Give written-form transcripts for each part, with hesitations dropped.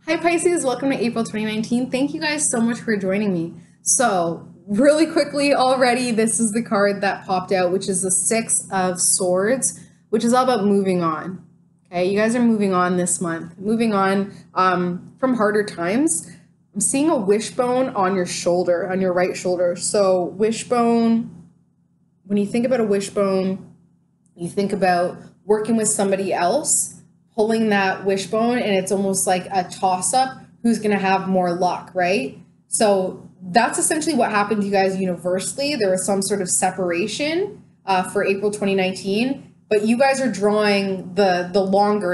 Hi Pisces, welcome to April 2019. Thank you guys so much for joining me. So really quickly already, this is the card that popped out, which is the Six of Swords, which is all about moving on. Okay, you guys are moving on this month, moving on from harder times. I'm seeing a wishbone on your shoulder, on your right shoulder. So wishbone, when you think about a wishbone, you think about working with somebody else, pulling that wishbone, and it's almost like a toss-up who's going to have more luck, right? So that's essentially what happened to you guys universally. There was some sort of separation for April 2019, but you guys are drawing the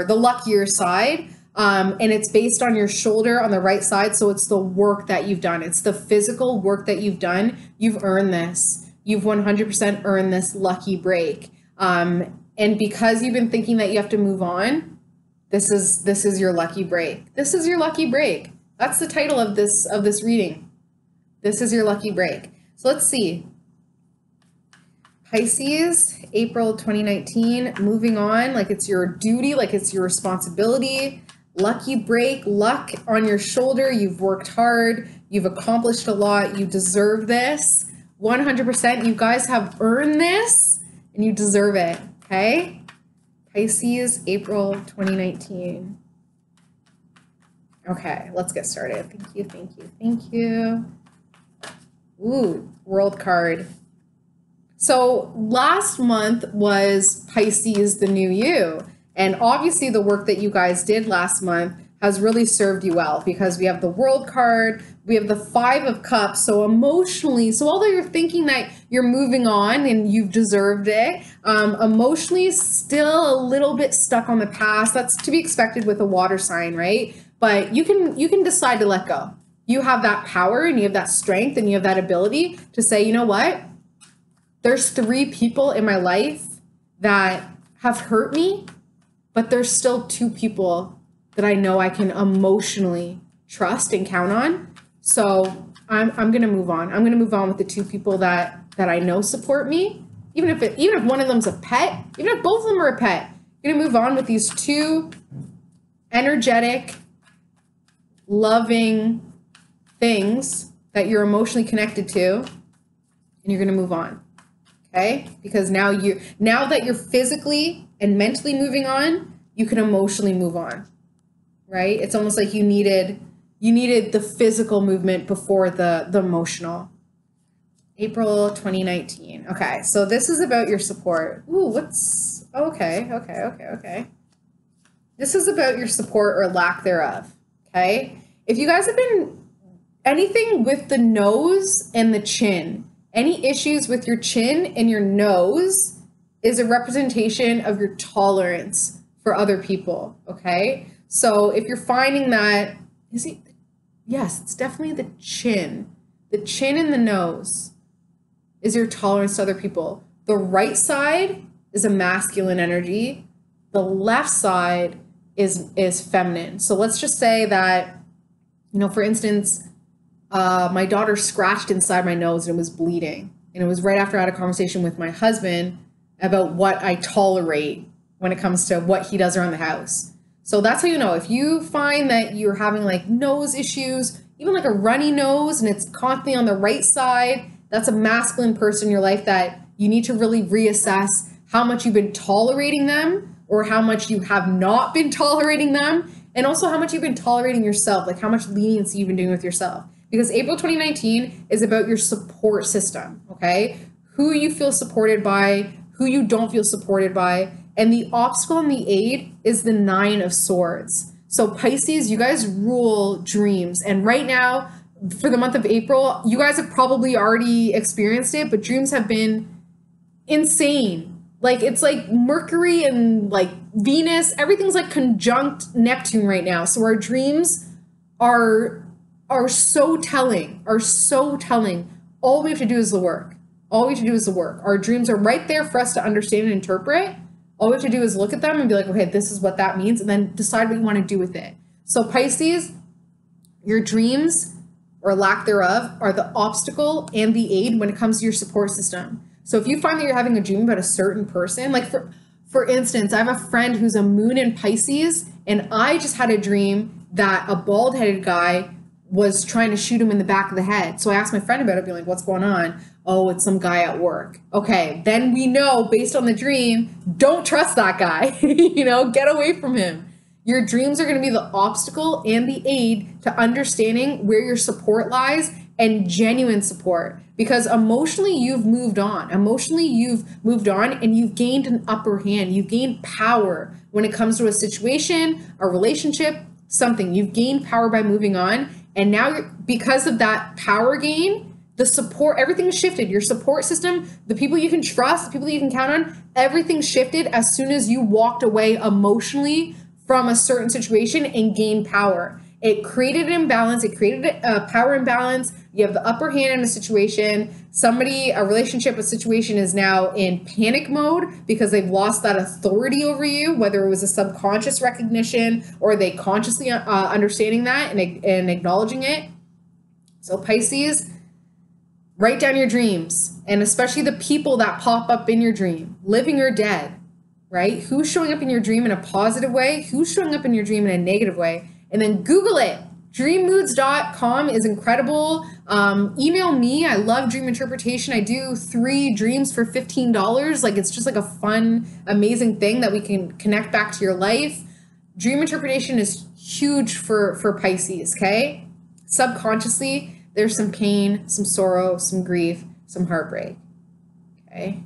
luckier side, and it's based on your shoulder on the right side. So it's the work that you've done. It's the physical work that you've done. You've earned this. You've 100% earned this lucky break. And because you've been thinking that you have to move on, this is your lucky break. This is your lucky break. That's the title of this reading. This is your lucky break. So let's see. Pisces, April 2019, moving on like it's your duty, like it's your responsibility. Lucky break, luck on your shoulder. You've worked hard. You've accomplished a lot. You deserve this. 100%. You guys have earned this and you deserve it. Okay? Pisces, April 2019. Okay, let's get started. Thank you, thank you, thank you. Ooh, World card. So last month was Pisces, the new you. And obviously the work that you guys did last month has really served you well because we have the World card, we have the Five of Cups. So emotionally, so although you're thinking that you're moving on and you've deserved it, emotionally still a little bit stuck on the past. That's to be expected with a water sign, right? But you can decide to let go. You have that power and you have that strength and you have that ability to say, you know what? There's 3 people in my life that have hurt me, but there's still 2 people that I know I can emotionally trust and count on. So I'm going to move on. I'm going to move on with the 2 people that I know support me. Even if one of them's a pet, even if both of them are a pet, I'm going to move on with these 2 energetic, loving things that you're emotionally connected to, and you're going to move on. Okay? Because now that you're physically and mentally moving on, you can emotionally move on. Right? It's almost like you needed the physical movement before the emotional. April 2019. Okay, so this is about your support. Ooh, okay. This is about your support or lack thereof. Okay? If you guys have been anything with the nose and the chin, any issues with your chin and your nose is a representation of your tolerance for other people. Okay? So if you're finding that, yes, it's definitely the chin. The chin and the nose is your tolerance to other people. The right side is a masculine energy. The left side is feminine. So let's just say that, for instance, my daughter scratched inside my nose and it was bleeding. And it was right after I had a conversation with my husband about what I tolerate when it comes to what he does around the house. So that's how you know. If you find that you're having like nose issues, even like a runny nose and it's constantly on the right side, that's a masculine person in your life that you need to really reassess how much you've been tolerating them or how much you have not been tolerating them, and also how much you've been tolerating yourself, like how much leniency you've been doing with yourself. Because April 2019 is about your support system, okay? Who you feel supported by, who you don't feel supported by. And the obstacle and the aid is the 9 of Swords. So Pisces, you guys rule dreams. And right now, for the month of April, you guys have probably already experienced it, but dreams have been insane. Like it's like Mercury and like Venus, everything's like conjunct Neptune right now. So our dreams are so telling, All we have to do is the work. Our dreams are right there for us to understand and interpret. All we have to do is look at them and be like, okay, this is what that means, and then decide what you want to do with it. So Pisces, your dreams or lack thereof are the obstacle and the aid when it comes to your support system. So if you find that you're having a dream about a certain person, like for instance, I have a friend who's a moon in Pisces, and I just had a dream that a bald-headed guy was trying to shoot him in the back of the head. So I asked my friend about it, being like, what's going on? Oh, it's some guy at work. Okay, then we know based on the dream, don't trust that guy. Get away from him. Your dreams are going to be the obstacle and the aid to understanding where your support lies, and genuine support, because emotionally you've moved on. Emotionally you've moved on and you've gained an upper hand. You've gained power when it comes to a situation, a relationship, something. You've gained power by moving on. And now because of that power gain, the support, everything's shifted. Your support system, the people you can trust, the people that you can count on, everything shifted as soon as you walked away emotionally from a certain situation and gained power. It created an imbalance. It created a power imbalance. You have the upper hand in a situation. A relationship, a situation is now in panic mode because they've lost that authority over you, whether it was a subconscious recognition or they consciously understanding that and acknowledging it. So Pisces, write down your dreams, and especially the people that pop up in your dream, living or dead, right? Who's showing up in your dream in a positive way? Who's showing up in your dream in a negative way? And then Google it. Dreammoods.com is incredible. Email me. I love dream interpretation. I do 3 dreams for $15. Like, it's just like a fun, amazing thing that we can connect back to your life. Dream interpretation is huge for Pisces, okay? Subconsciously, there's some pain, some sorrow, some grief, some heartbreak, okay?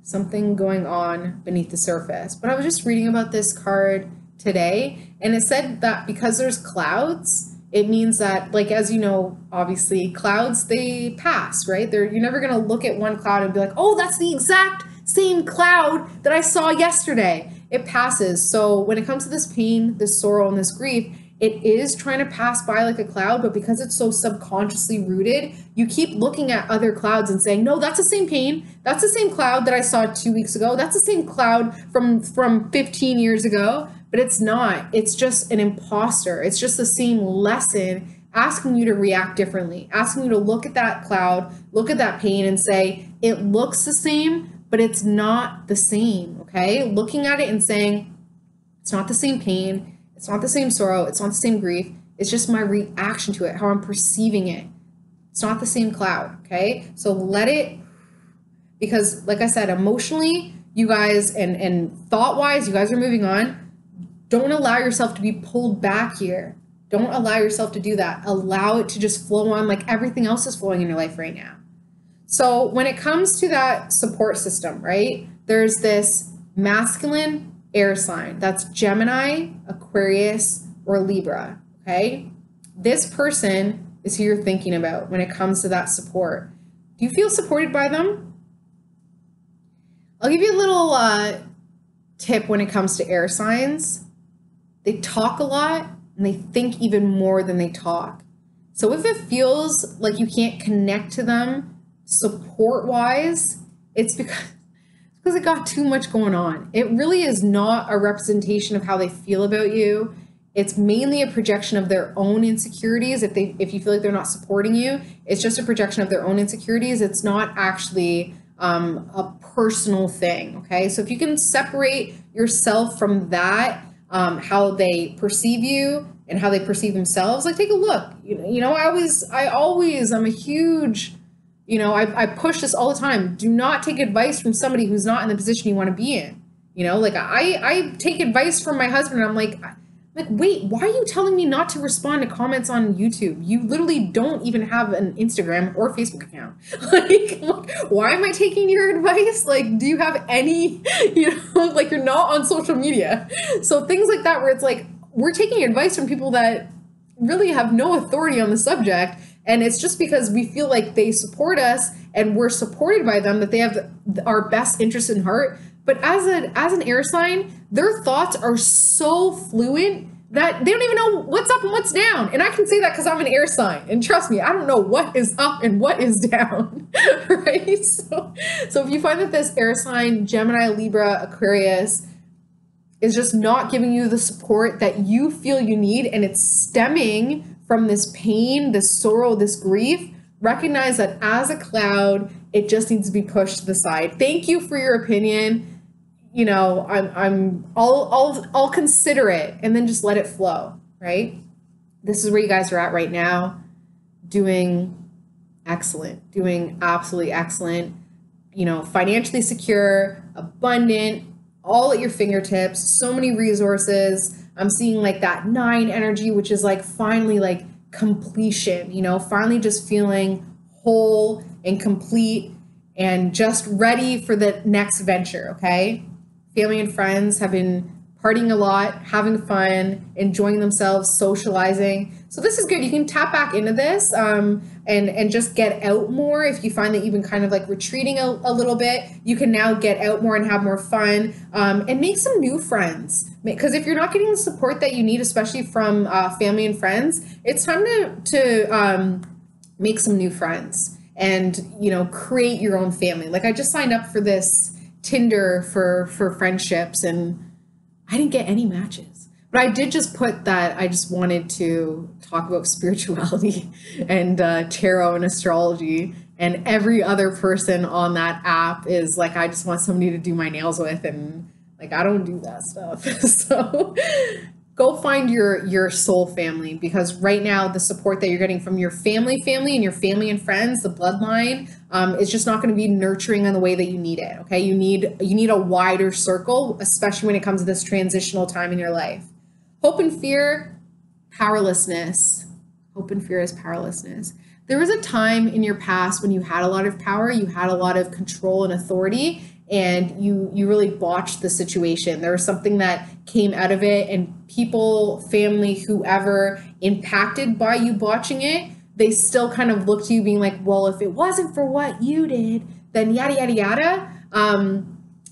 Something going on beneath the surface. But I was just reading about this card today, and it said that because there's clouds, it means that, like, as you know, obviously clouds, they pass, right? You're never going to look at one cloud and be like, oh, that's the exact same cloud that I saw yesterday. It passes. So when it comes to this pain, this sorrow, and this grief, it is trying to pass by like a cloud, but because it's so subconsciously rooted, you keep looking at other clouds and saying, no, that's the same pain. That's the same cloud that I saw 2 weeks ago. That's the same cloud from 15 years ago. But it's not. It's just an imposter. It's just the same lesson asking you to react differently, asking you to look at that cloud, look at that pain and say, it looks the same, but it's not the same, okay? Looking at it and saying, it's not the same pain, it's not the same sorrow, it's not the same grief, it's just my reaction to it, how I'm perceiving it. It's not the same cloud, okay? So let it, because like I said, emotionally, you guys, and thought-wise, you guys are moving on. Don't allow yourself to be pulled back here. Don't allow yourself to do that. Allow it to just flow on like everything else is flowing in your life right now. So when it comes to that support system, right, there's this masculine air sign. That's Gemini, Aquarius, or Libra, okay? This person is who you're thinking about when it comes to that support. Do you feel supported by them? I'll give you a little tip when it comes to air signs. They talk a lot and they think even more than they talk. So if it feels like you can't connect to them support-wise, it's because it got too much going on. It really is not a representation of how they feel about you. It's mainly a projection of their own insecurities. If you feel like they're not supporting you, it's just a projection of their own insecurities. It's not actually a personal thing, okay? So if you can separate yourself from that, how they perceive you and how they perceive themselves, like take a look. I'm a huge, I push this all the time. Do not take advice from somebody who's not in the position you want to be in. Like I take advice from my husband and I'm like, wait, why are you telling me not to respond to comments on YouTube? You literally don't even have an Instagram or Facebook account. Like, why am I taking your advice? Like, do you have any, like you're not on social media. So things like that, where it's like, we're taking advice from people that really have no authority on the subject. And it's just because we feel like they support us and we're supported by them, that they have our best interest in heart. But as an air sign, their thoughts are so fluent that they don't even know what's up and what's down. And I can say that because I'm an air sign. And trust me, I don't know what is up and what is down, right? So if you find that this air sign, Gemini, Libra, Aquarius, is just not giving you the support that you feel you need, and it's stemming from this pain, this sorrow, this grief, recognize that as a cloud, it just needs to be pushed to the side. Thank you for your opinion. I'll consider it, and then just let it flow, right? this is where you guys are at right now, doing excellent, doing absolutely excellent, you know, financially secure, abundant, all at your fingertips, so many resources. I'm seeing like that 9 energy, which is like finally like completion, you know, finally just feeling whole and complete and just ready for the next venture. Okay. Family and friends have been partying a lot, having fun, enjoying themselves, socializing. So this is good. You can tap back into this and just get out more. If you find that you've been kind of like retreating a little bit, you can now get out more and have more fun and make some new friends. Because if you're not getting the support that you need, especially from family and friends, it's time to make some new friends and, you know, create your own family. Like I just signed up for this Tinder for friendships and I didn't get any matches, but I did just put that I just wanted to talk about spirituality and tarot and astrology, and every other person on that app is like, I just want somebody to do my nails with, and like, I don't do that stuff. So go find your soul family, because right now the support that you're getting from your family and your family and friends, the bloodline, is just not going to be nurturing in the way that you need it. Okay. You need a wider circle, especially when it comes to this transitional time in your life. Hope and fear, powerlessness. Hope and fear is powerlessness. There was a time in your past when you had a lot of power, you had a lot of control and authority, and you really botched the situation. There was something that came out of it, and people, family, whoever impacted by you botching it, they still kind of look to you being like, well, if it wasn't for what you did, then yada, yada, yada.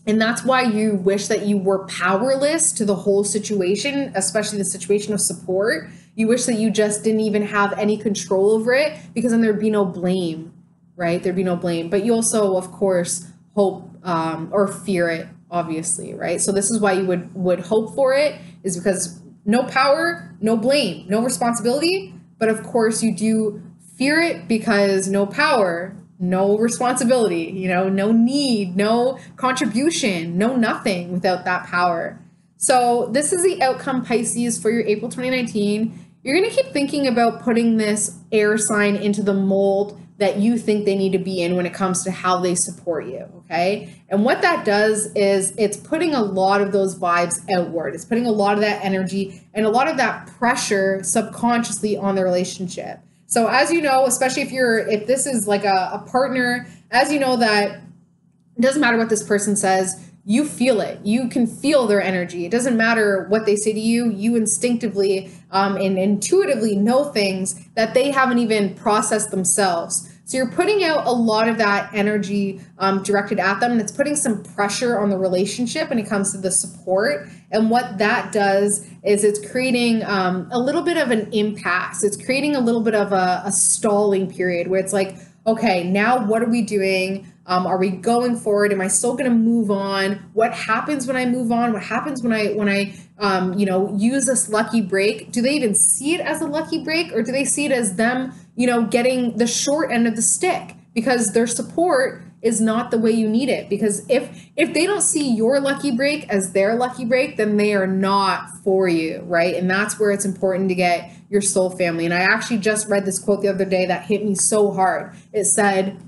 And that's why you wish that you were powerless to the whole situation, especially the situation of support. You wish that you just didn't even have any control over it, because then there'd be no blame, right? There'd be no blame. But you also, of course, hope or fear it, obviously, right? So this is why you would hope for it, is because no power, no blame, no responsibility. But of course you do fear it, because no power, no responsibility, you know, no need, no contribution, no nothing without that power. So this is the outcome, Pisces, for your April 2019. You're going to keep thinking about putting this air sign into the mold that you think they need to be in when it comes to how they support you, okay? And what that does is it's putting a lot of those vibes outward. It's putting a lot of that energy and a lot of that pressure subconsciously on the relationship. So as you know, especially if this is like a partner, as you know that it doesn't matter what this person says, you feel it. You can feel their energy. It doesn't matter what they say to you. You instinctively and intuitively know things that they haven't even processed themselves. So you're putting out a lot of that energy directed at them, and it's putting some pressure on the relationship when it comes to the support. And what that does is it's creating a little bit of an impasse. It's creating a little bit of a stalling period where it's like, okay, now what are we doing? Are we going forward? Am I still going to move on? What happens when I move on? What happens when I use this lucky break? Do they even see it as a lucky break, or do they see it as them, getting the short end of the stick because their support is not the way you need it? Because if they don't see your lucky break as their lucky break, then they are not for you, right? And that's where it's important to get your soul family. And I actually just read this quote the other day that hit me so hard. It said,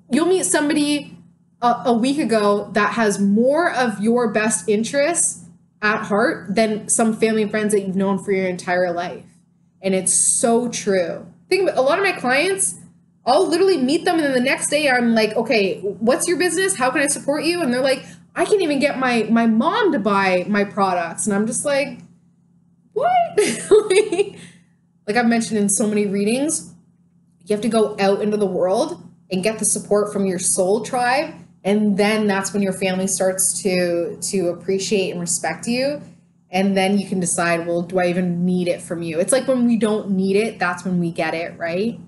you'll meet somebody a week ago that has more of your best interests at heart than some family and friends that you've known for your entire life. And it's so true. Think about a lot of my clients, I'll literally meet them and then the next day I'm like, okay, what's your business? How can I support you? And they're like, I can't even get my mom to buy my products. And I'm just like, what? Like I've mentioned in so many readings, you have to go out into the world and get the support from your soul tribe. And then that's when your family starts to appreciate and respect you. And then you can decide, well, do I even need it from you? It's like when we don't need it, that's when we get it, right?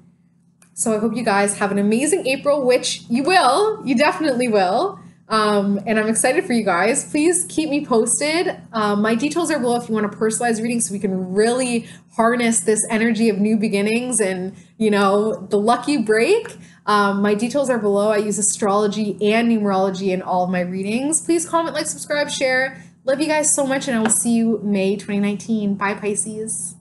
So I hope you guys have an amazing April, which you will. You definitely will. And I'm excited for you guys. Please keep me posted. My details are below if you want a personalized reading so we can really harness this energy of new beginnings and, the lucky break. My details are below. I use astrology and numerology in all of my readings. Please comment, like, subscribe, share. Love you guys so much, and I will see you May 2019. Bye, Pisces.